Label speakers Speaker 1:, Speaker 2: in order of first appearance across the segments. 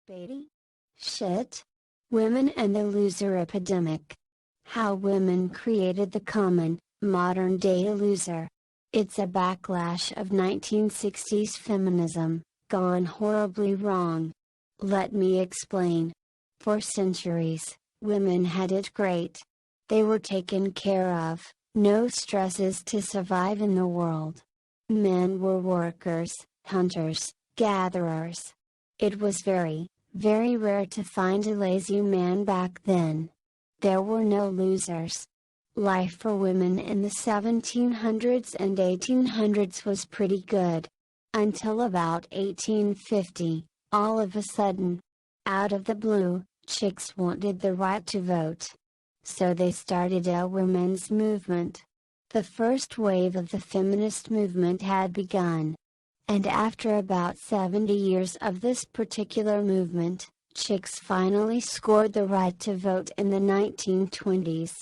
Speaker 1: Clickbaity? Shit. Women and the Loser Epidemic. How women created the common, modern-day loser. It's a backlash of 1960s feminism, gone horribly wrong. Let me explain. For centuries, women had it great. They were taken care of, no stresses to survive in the world. Men were workers, hunters, gatherers. It was very, very rare to find a lazy man back then. There were no losers. Life for women in the 1700s and 1800s was pretty good. Until about 1850, all of a sudden, out of the blue, chicks wanted the right to vote. So they started a women's movement. The first wave of the feminist movement had begun. And after about 70 years of this particular movement, chicks finally scored the right to vote in the 1920s.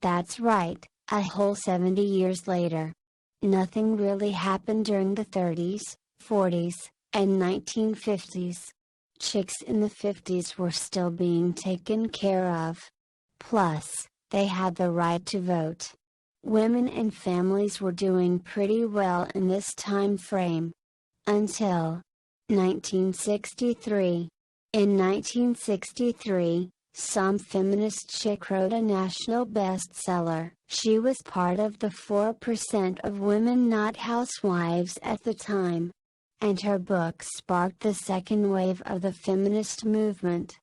Speaker 1: That's right, a whole 70 years later. Nothing really happened during the 30s, 40s, and 1950s. Chicks in the 50s were still being taken care of. Plus, they had the right to vote. Women and families were doing pretty well in this time frame. Until 1963. In 1963, some feminist chick wrote a national bestseller. She was part of the 4% of women not housewives at the time. And her book sparked the second wave of the feminist movement.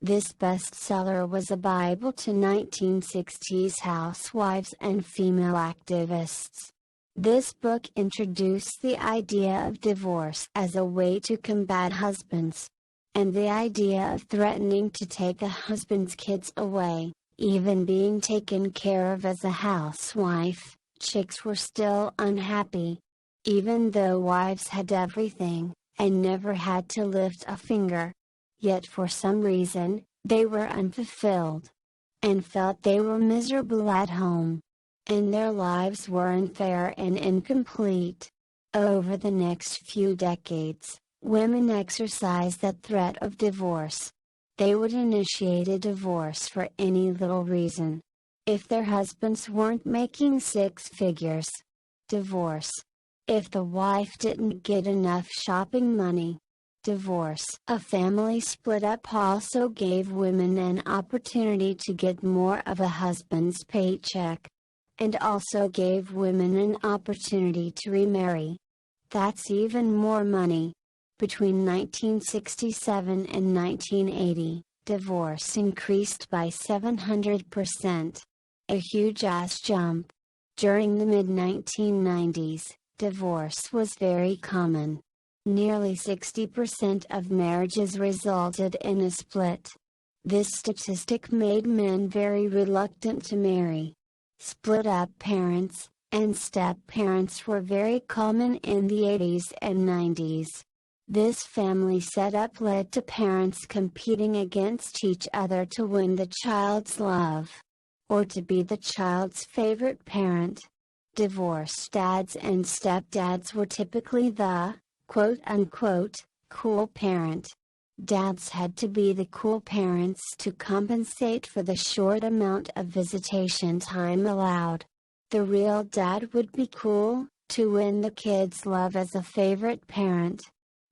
Speaker 1: This bestseller was a Bible to 1960s housewives and female activists. This book introduced the idea of divorce as a way to combat husbands. And the idea of threatening to take a husband's kids away, even being taken care of as a housewife. Chicks were still unhappy. Even though wives had everything, and never had to lift a finger. Yet for some reason, they were unfulfilled. And felt they were miserable at home. And their lives were unfair and incomplete. Over the next few decades, women exercised that threat of divorce. They would initiate a divorce for any little reason. If their husbands weren't making six figures. Divorce. If the wife didn't get enough shopping money. Divorce. A family split up also gave women an opportunity to get more of a husband's paycheck. And also gave women an opportunity to remarry. That's even more money. Between 1967 and 1980, divorce increased by 700%. A huge ass jump. During the mid-1990s, divorce was very common. Nearly 60% of marriages resulted in a split. This statistic made men very reluctant to marry. Split-up parents, and step-parents were very common in the 80s and 90s. This family setup led to parents competing against each other to win the child's love. Or to be the child's favorite parent. Divorced dads and stepdads were typically the, quote-unquote, cool parent. Dads had to be the cool parents to compensate for the short amount of visitation time allowed. The real dad would be cool, to win the kids' love as a favorite parent.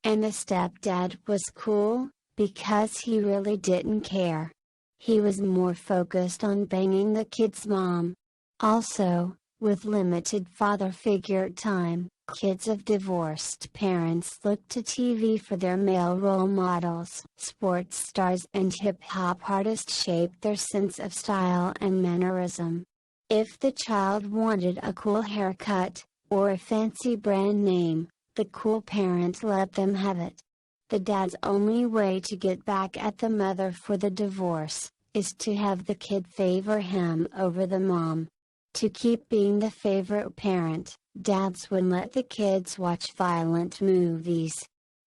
Speaker 1: And the stepdad was cool, because he really didn't care. He was more focused on banging the kid's mom. Also, with limited father figure time, kids of divorced parents look to TV for their male role models. Sports stars and hip-hop artists shape their sense of style and mannerism. If the child wanted a cool haircut, or a fancy brand name, the cool parent let them have it. The dad's only way to get back at the mother for the divorce, is to have the kid favor him over the mom. To keep being the favorite parent, dads would let the kids watch violent movies.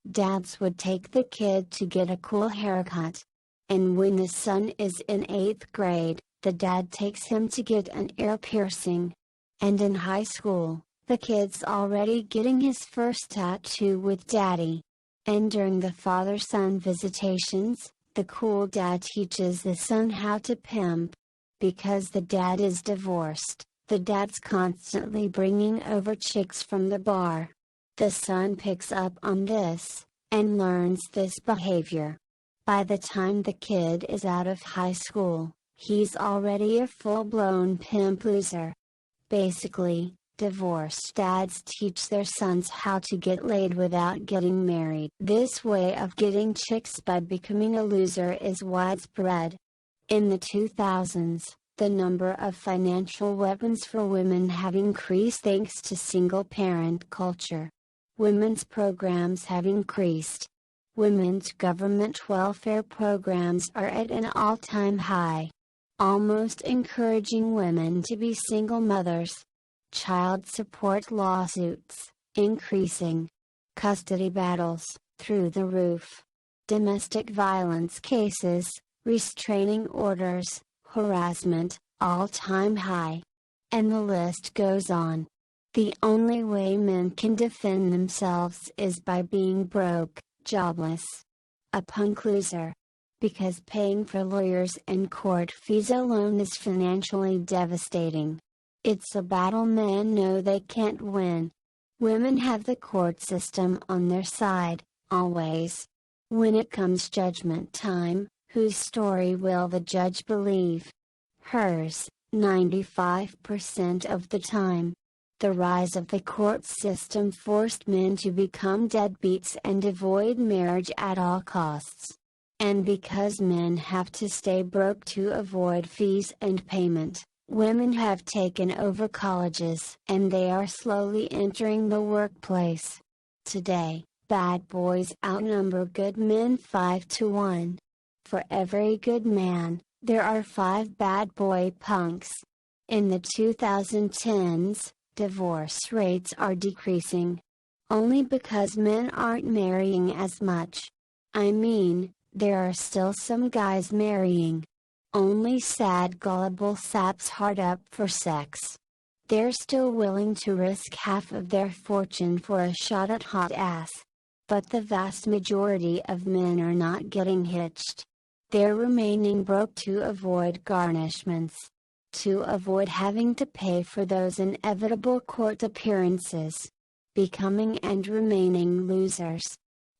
Speaker 1: Dads would take the kid to get a cool haircut. And when the son is in 8th grade, the dad takes him to get an ear piercing. And in high school, the kid's already getting his first tattoo with daddy. And during the father-son visitations, the cool dad teaches the son how to pimp. Because the dad is divorced, the dad's constantly bringing over chicks from the bar. The son picks up on this, and learns this behavior. By the time the kid is out of high school, he's already a full-blown pimp loser. Basically, divorced dads teach their sons how to get laid without getting married. This way of getting chicks by becoming a loser is widespread. In the 2000s, the number of financial weapons for women have increased thanks to single-parent culture. Women's programs have increased. Women's government welfare programs are at an all-time high, almost encouraging women to be single mothers. Child support lawsuits, increasing. Custody battles, through the roof. Domestic violence cases, restraining orders, harassment, all-time high. And the list goes on. The only way men can defend themselves is by being broke, jobless, a punk loser. Because paying for lawyers and court fees alone is financially devastating. It's a battle men know they can't win. Women have the court system on their side, always. When it comes judgment time, whose story will the judge believe? Hers, 95% of the time. The rise of the court system forced men to become deadbeats and avoid marriage at all costs. And because men have to stay broke to avoid fees and payment, women have taken over colleges and they are slowly entering the workplace. Today, bad boys outnumber good men 5 to 1. For every good man, there are 5 bad boy punks. In the 2010s, divorce rates are decreasing. Only because men aren't marrying as much. I mean, there are still some guys marrying. Only sad gullible saps hard up for sex. They're still willing to risk half of their fortune for a shot at hot ass. But the vast majority of men are not getting hitched. They're remaining broke to avoid garnishments. To avoid having to pay for those inevitable court appearances. Becoming and remaining losers.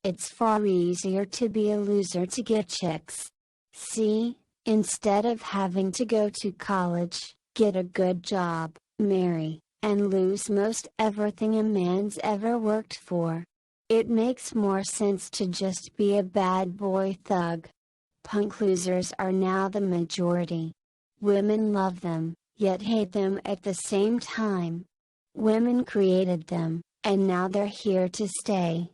Speaker 1: It's far easier to be a loser to get chicks. See, instead of having to go to college, get a good job, marry, and lose most everything a man's ever worked for. It makes more sense to just be a bad boy thug. Punk losers are now the majority. Women love them, yet hate them at the same time. Women created them, and now they're here to stay.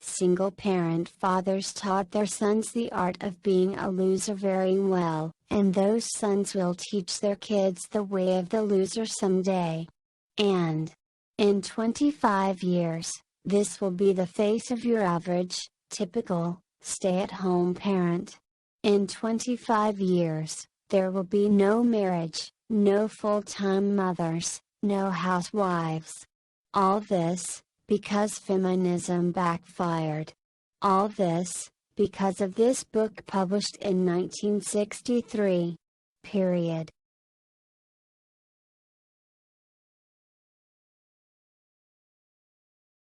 Speaker 1: Single-parent fathers taught their sons the art of being a loser very well, and those sons will teach their kids the way of the loser someday. And, in 25 years, this will be the face of your average, typical, stay-at-home parent. In 25 years, there will be no marriage, no full-time mothers, no housewives. All this, because feminism backfired. All this, because of this book published in 1963. Period.